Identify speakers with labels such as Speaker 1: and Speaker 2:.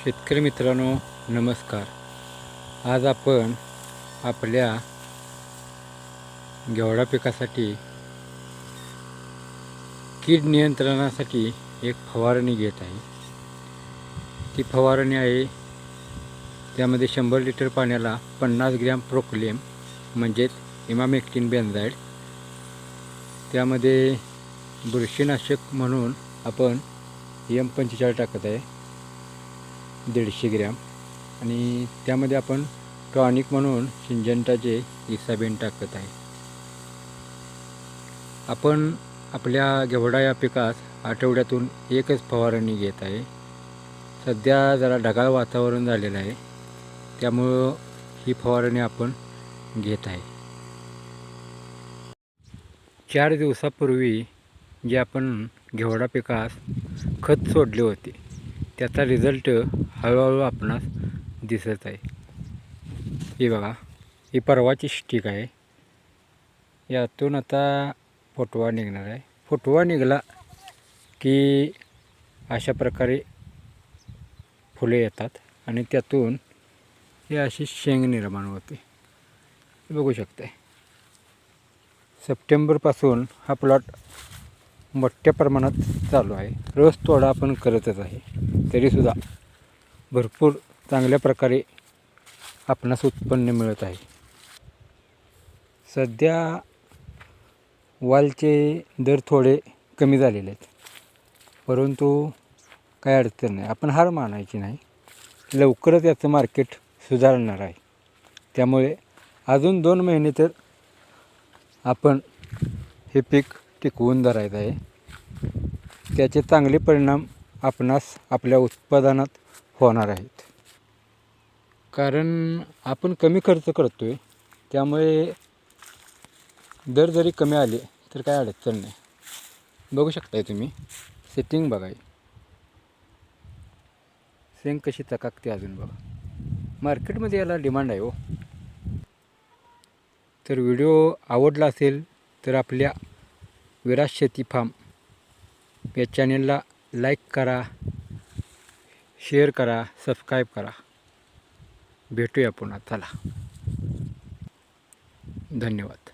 Speaker 1: शेतकरी मित्रांनो नमस्कार. आज आपण आपल्या घेवडा पिकासाठी कीड नियंत्रणासाठी एक फवारणी घेत आहे. ती फवारणी आहे त्यामध्ये 100 लिटर पाण्याला 50 ग्रॅम प्रोक्लेम म्हणजेच इमामेक्टिन बेंझाइड, त्यामध्ये बुरशीनाशक म्हणून आपण M45 टाकत आहे 150 ग्रॅम, आणि त्यामध्ये आपण टॉनिक म्हणून सिंजंटाचे इसाबेन टाकत आहे. आपण आपल्या घेवडा या पिकास आठवड्यातून एकच फवारणी घेत आहे. सध्या जरा ढगाळ वातावरण झालेलं आहे, त्यामुळं ही फवारणी आपण घेत आहे. 4 दिवसापूर्वी जे आपण घेवडा पिकास खत सोडले होते त्याचा रिझल्ट हळूहळू आपणास दिसत आहे. हे बघा, ही परवाची स्टिक आहे. यातून आता फुटवा निघणार आहे. फुटवा निघाला की अशा प्रकारे फुले येतात आणि त्यातून हे अशी शेंग निर्माण होते. बघू शकते. सप्टेंबरपासून हा प्लॉट मोठ्या प्रमाणात चालू आहे. रोज तोडा आपण करतच आहे, तरीसुद्धा भरपूर चांगल्या प्रकारे आपणास उत्पन्न मिळत आहे. सध्या वालचे दर थोडे कमी झालेले आहेत, परंतु काय अडचण नाही. आपण हार मानायची नाही. लवकरच याचं मार्केट सुधारणार आहे. त्यामुळे अजून 2 महिने तर आपण हे पीक टिकवून धरायचं आहे. त्याचे चांगले परिणाम आपणास आपल्या उत्पादनात होणार आहेत. कारण आपण कमी खर्च करतो आहे, त्यामुळे दर जरी कमी आले तर काय अडचण नाही. बघू शकताय तुम्ही, सेटिंग बघा, शेंग कशी चकाकते अजून बघा. मार्केटमध्ये याला डिमांड आहे हो. तर व्हिडिओ आवडला असेल तर आपल्या विराज शेती फार्म या चॅनेलला लाईक करा, शेअर करा, सबस्क्राईब करा. भेटूया पुन्हा. चला, धन्यवाद.